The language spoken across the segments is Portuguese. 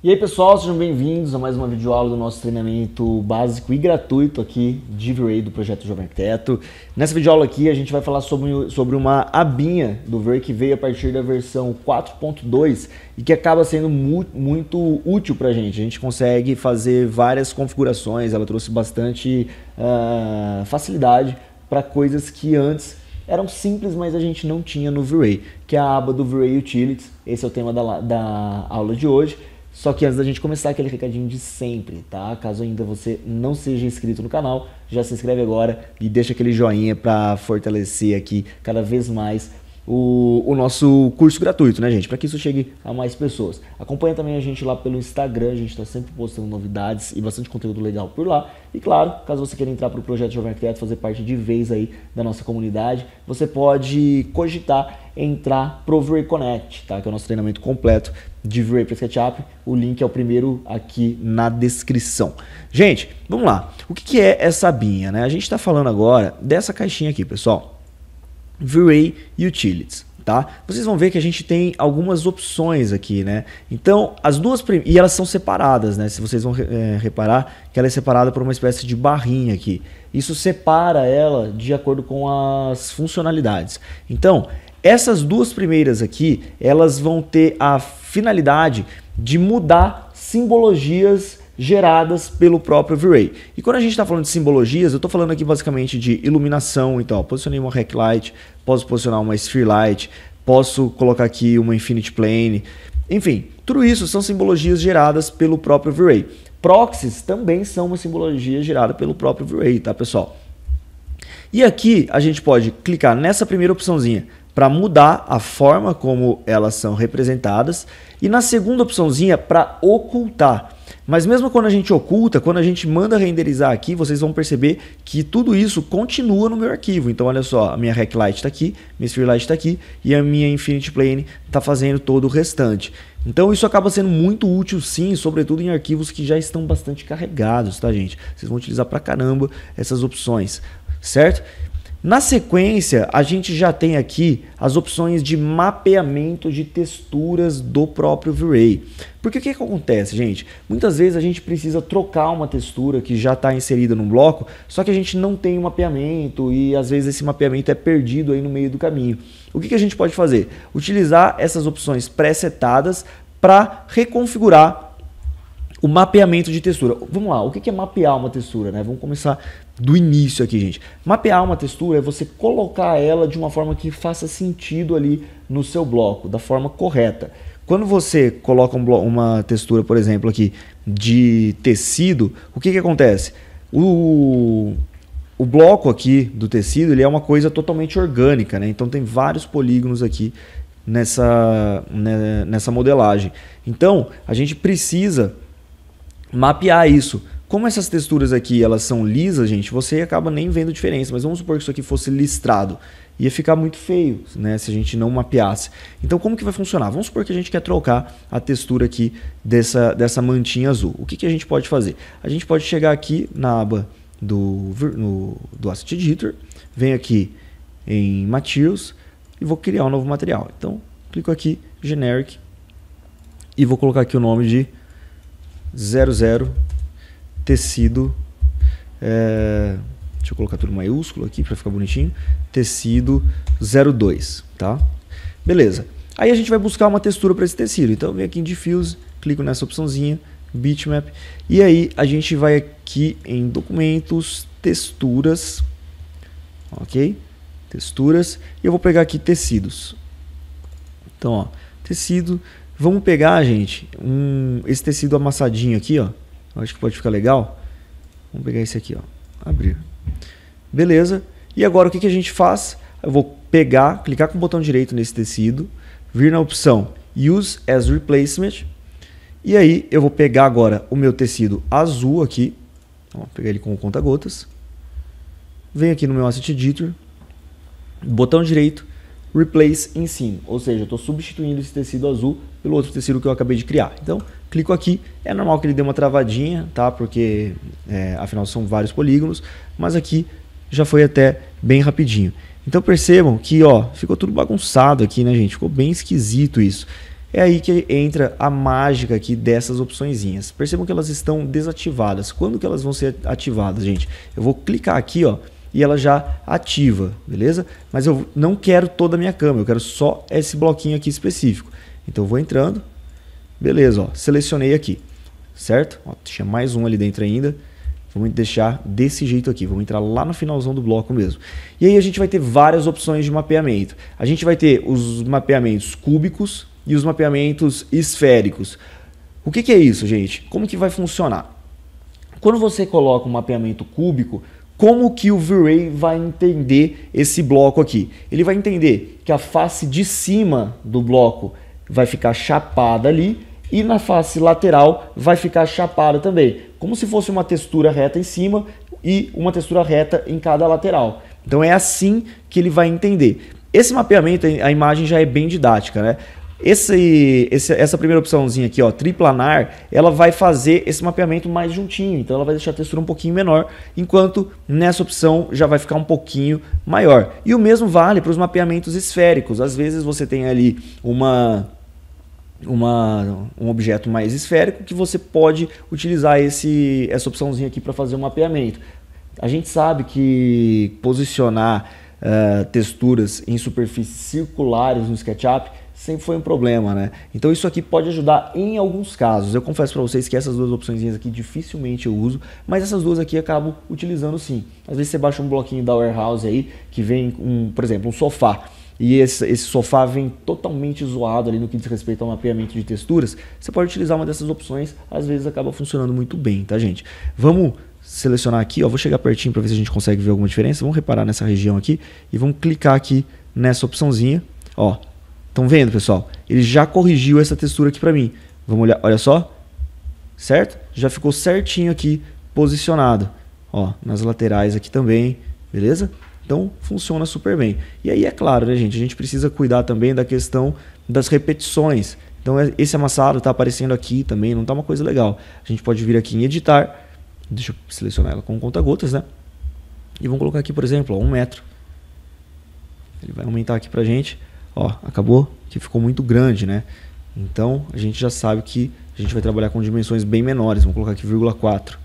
E aí pessoal, sejam bem-vindos a mais uma videoaula do nosso treinamento básico e gratuito aqui de V-Ray do Projeto Jovem Arquiteto. Nessa videoaula aqui a gente vai falar sobre uma abinha do V-Ray que veio a partir da versão 4.2 e que acaba sendo muito útil para a gente. A gente consegue fazer várias configurações, ela trouxe bastante facilidade para coisas que antes eram simples, mas a gente não tinha no V-Ray, que é a aba do V-Ray Utilities. Esse é o tema da aula de hoje. Só que antes da gente começar, aquele recadinho de sempre, tá? Caso ainda você não seja inscrito no canal, já se inscreve agora e deixa aquele joinha para fortalecer aqui cada vez mais o nosso curso gratuito, né, gente? Para que isso chegue a mais pessoas. Acompanha também a gente lá pelo Instagram, a gente está sempre postando novidades e bastante conteúdo legal por lá. E claro, caso você queira entrar para o Projeto Jovem Arquiteto, fazer parte de vez aí da nossa comunidade, você pode cogitar entrar pro V-Ray Connect, tá? Que é o nosso treinamento completo de V-Ray para SketchUp. O link é o primeiro aqui na descrição. Gente, vamos lá. O que é essa abinha, né? A gente está falando agora dessa caixinha aqui, pessoal. V-Ray Utilities, tá? Vocês vão ver que a gente tem algumas opções aqui, né? Então, as duas e elas são separadas, né? Se vocês vão reparar que ela é separada por uma espécie de barrinha aqui. Isso separa ela de acordo com as funcionalidades. Então, essas duas primeiras aqui, elas vão ter a finalidade de mudar simbologias geradas pelo próprio V-Ray. E quando a gente está falando de simbologias, eu estou falando aqui basicamente de iluminação. Então, ó, posicionei uma Rec Light, posso posicionar uma Sphere Light, posso colocar aqui uma Infinity Plane. Enfim, tudo isso são simbologias geradas pelo próprio V-Ray. Proxies também são uma simbologia gerada pelo próprio V-Ray, tá, pessoal? E aqui a gente pode clicar nessa primeira opçãozinha para mudar a forma como elas são representadas e na segunda opçãozinha para ocultar. Mas mesmo quando a gente oculta, quando a gente manda renderizar aqui, vocês vão perceber que tudo isso continua no meu arquivo. Então olha só, a minha Rec Light está aqui, minha Sphere Light está aqui e a minha Infinity Plane está fazendo todo o restante. Então isso acaba sendo muito útil sim, sobretudo em arquivos que já estão bastante carregados, tá, gente? Vocês vão utilizar pra caramba essas opções, certo? Na sequência, a gente já tem aqui as opções de mapeamento de texturas do próprio V-Ray. Porque o que acontece, gente? Muitas vezes a gente precisa trocar uma textura que já está inserida num bloco, só que a gente não tem um mapeamento e às vezes esse mapeamento é perdido aí no meio do caminho. O que a gente pode fazer? Utilizar essas opções pré-setadas para reconfigurar o mapeamento de textura. Vamos lá, o que é mapear uma textura, né? Vamos começar do início aqui, gente. Mapear uma textura é você colocar ela de uma forma que faça sentido ali no seu bloco, da forma correta. Quando você coloca uma textura, por exemplo, aqui de tecido, o que acontece? O bloco aqui do tecido, ele é uma coisa totalmente orgânica, né? Então tem vários polígonos aqui nessa modelagem. Então, a gente precisa mapear isso. Como essas texturas aqui elas são lisas, gente, você acaba nem vendo diferença, mas vamos supor que isso aqui fosse listrado. Ia ficar muito feio, né, se a gente não mapeasse. Então como que vai funcionar? Vamos supor que a gente quer trocar a textura aqui dessa mantinha azul. O que a gente pode fazer? A gente pode chegar aqui na aba do Asset Editor, vem aqui em Materials e vou criar um novo material. Então clico aqui, Generic, e vou colocar aqui o nome de 00 tecido, deixa eu colocar tudo maiúsculo aqui para ficar bonitinho, tecido 02, tá? Beleza. Aí a gente vai buscar uma textura para esse tecido. Então eu venho aqui em Diffuse, clico nessa opçãozinha, Bitmap, e aí a gente vai aqui em Documentos, Texturas, ok? Texturas, e eu vou pegar aqui tecidos. Então, ó, tecido. Vamos pegar, gente, esse tecido amassadinho aqui, ó. Acho que pode ficar legal. Vamos pegar esse aqui, ó. Abrir. Beleza. E agora o que a gente faz? Eu vou pegar, clicar com o botão direito nesse tecido, vir na opção Use as Replacement. E aí eu vou pegar agora o meu tecido azul aqui. Vou pegar ele com o conta-gotas. Venho aqui no meu Asset Editor. Botão direito. Replace in Scene, ou seja, eu estou substituindo esse tecido azul pelo outro tecido que eu acabei de criar. Então, clico aqui, é normal que ele dê uma travadinha, tá? Porque afinal são vários polígonos, mas aqui já foi até bem rapidinho. Então percebam que ó, ficou tudo bagunçado aqui, né, gente? Ficou bem esquisito isso. é aí que entra a mágica aqui dessas opçõezinhas. Percebam que elas estão desativadas. Quando que elas vão ser ativadas, gente? Eu vou clicar aqui, ó, e ela já ativa, beleza? Mas eu não quero toda a minha cama, eu quero só esse bloquinho aqui específico. Então eu vou entrando, beleza, ó, selecionei aqui, certo? Ó, tinha mais um ali dentro ainda. Vamos deixar desse jeito aqui, vamos entrar lá no finalzão do bloco mesmo. E aí a gente vai ter várias opções de mapeamento. A gente vai ter os mapeamentos cúbicos e os mapeamentos esféricos. O que é isso, gente? Como que vai funcionar? Quando você coloca um mapeamento cúbico, como que o V-Ray vai entender esse bloco aqui? Ele vai entender que a face de cima do bloco vai ficar chapada ali e na face lateral vai ficar chapada também, como se fosse uma textura reta em cima e uma textura reta em cada lateral. Então é assim que ele vai entender. Esse mapeamento, a imagem já é bem didática, né? Essa primeira opçãozinha aqui, ó, triplanar, ela vai fazer esse mapeamento mais juntinho, então ela vai deixar a textura um pouquinho menor, enquanto nessa opção já vai ficar um pouquinho maior. E o mesmo vale para os mapeamentos esféricos. Às vezes você tem ali um objeto mais esférico que você pode utilizar essa opçãozinha aqui para fazer um mapeamento. A gente sabe que posicionar texturas em superfícies circulares no SketchUp sempre foi um problema, né? Então isso aqui pode ajudar em alguns casos. Eu confesso para vocês que essas duas opções aqui dificilmente eu uso, mas essas duas aqui eu acabo utilizando sim. Às vezes você baixa um bloquinho da Warehouse aí que vem, por exemplo, um sofá. E esse sofá vem totalmente zoado ali no que diz respeito ao mapeamento de texturas, você pode utilizar uma dessas opções, às vezes acaba funcionando muito bem, tá, gente? Vamos selecionar aqui, ó, vou chegar pertinho para ver se a gente consegue ver alguma diferença. Vamos reparar nessa região aqui e vamos clicar aqui nessa opçãozinha, ó. Estão vendo, pessoal? Ele já corrigiu essa textura aqui para mim. Vamos olhar, olha só, certo? Já ficou certinho aqui posicionado, ó, nas laterais aqui também, beleza? Então funciona super bem. E aí é claro, né, gente? A gente precisa cuidar também da questão das repetições. Então esse amassado está aparecendo aqui também, não está uma coisa legal. A gente pode vir aqui em editar, deixa eu selecionar ela com conta-gotas, né? E vamos colocar aqui, por exemplo, ó, 1 metro. Ele vai aumentar aqui pra gente. Ó, acabou que ficou muito grande, né? Então a gente já sabe que a gente vai trabalhar com dimensões bem menores. Vamos colocar aqui 0,4,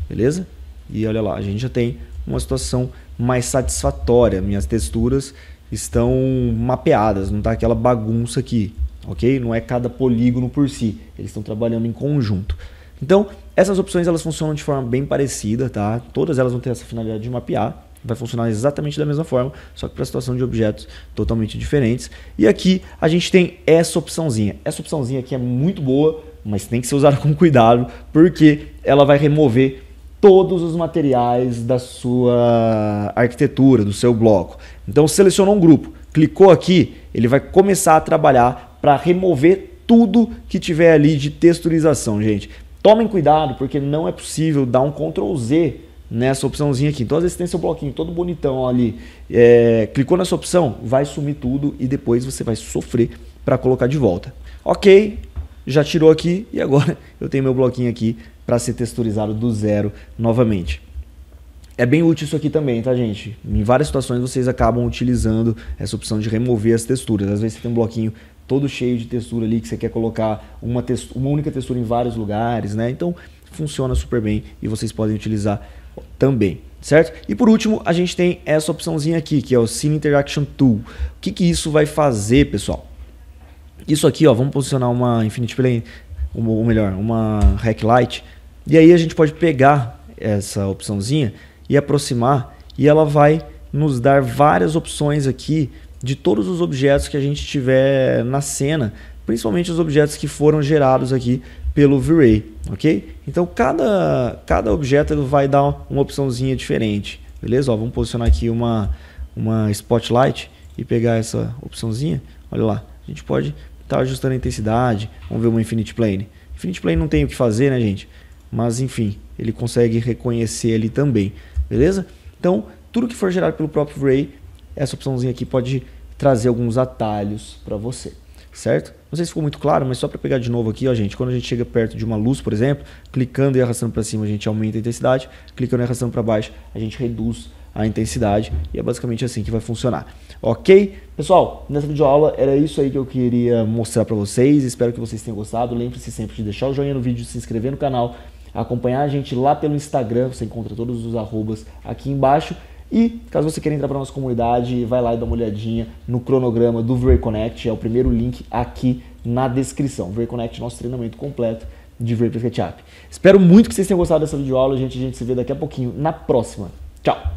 beleza? E olha lá, a gente já tem uma situação mais satisfatória. Minhas texturas estão mapeadas, não tá aquela bagunça aqui, ok? Não é cada polígono por si, eles estão trabalhando em conjunto. Então essas opções elas funcionam de forma bem parecida, tá? Todas elas vão ter essa finalidade de mapear. Vai funcionar exatamente da mesma forma, só que para a situação de objetos totalmente diferentes. E aqui a gente tem essa opçãozinha. Essa opçãozinha aqui é muito boa, mas tem que ser usada com cuidado, porque ela vai remover todos os materiais da sua arquitetura, do seu bloco. Então selecionou um grupo, clicou aqui, ele vai começar a trabalhar para remover tudo que tiver ali de texturização, gente. Tomem cuidado, porque não é possível dar um Ctrl Z nessa opçãozinha aqui. Então às vezes tem seu bloquinho todo bonitão ali, clicou nessa opção, vai sumir tudo e depois você vai sofrer para colocar de volta. Ok, já tirou aqui e agora eu tenho meu bloquinho aqui para ser texturizado do zero novamente. É bem útil isso aqui também, tá, gente? Em várias situações vocês acabam utilizando essa opção de remover as texturas. Às vezes você tem um bloquinho todo cheio de textura ali que você quer colocar uma única textura em vários lugares, né? Então funciona super bem e vocês podem utilizar também, certo? E por último, a gente tem essa opçãozinha aqui, que é o Scene Interaction Tool. O que isso vai fazer, pessoal? Isso aqui, ó, vamos posicionar uma Infinity Plane, ou melhor, uma Rack Light, e aí a gente pode pegar essa opçãozinha e aproximar, e ela vai nos dar várias opções aqui de todos os objetos que a gente tiver na cena, principalmente os objetos que foram gerados aqui pelo V-Ray, ok? Então cada objeto ele vai dar uma opçãozinha diferente, beleza? Ó, vamos posicionar aqui uma Spotlight e pegar essa opçãozinha, olha lá, a gente pode estar ajustando a intensidade, vamos ver uma Infinity Plane. Infinity Plane não tem o que fazer, né, gente? Mas enfim, ele consegue reconhecer ali também, beleza? Então tudo que for gerado pelo próprio V-Ray, essa opçãozinha aqui pode trazer alguns atalhos para você, certo? Não sei se ficou muito claro, mas só para pegar de novo aqui, ó, gente, quando a gente chega perto de uma luz, por exemplo, clicando e arrastando para cima a gente aumenta a intensidade, clicando e arrastando para baixo a gente reduz a intensidade, e é basicamente assim que vai funcionar. Ok? Pessoal, nessa videoaula era isso aí que eu queria mostrar para vocês, espero que vocês tenham gostado. Lembre-se sempre de deixar o joinha no vídeo, se inscrever no canal, acompanhar a gente lá pelo Instagram, você encontra todos os arrobas aqui embaixo. E caso você queira entrar para a nossa comunidade, vai lá e dá uma olhadinha no cronograma do V-Ray Connect, é o primeiro link aqui na descrição. V-Ray Connect, nosso treinamento completo de V-Ray para SketchUp. Espero muito que vocês tenham gostado dessa videoaula, gente. A gente se vê daqui a pouquinho na próxima. Tchau!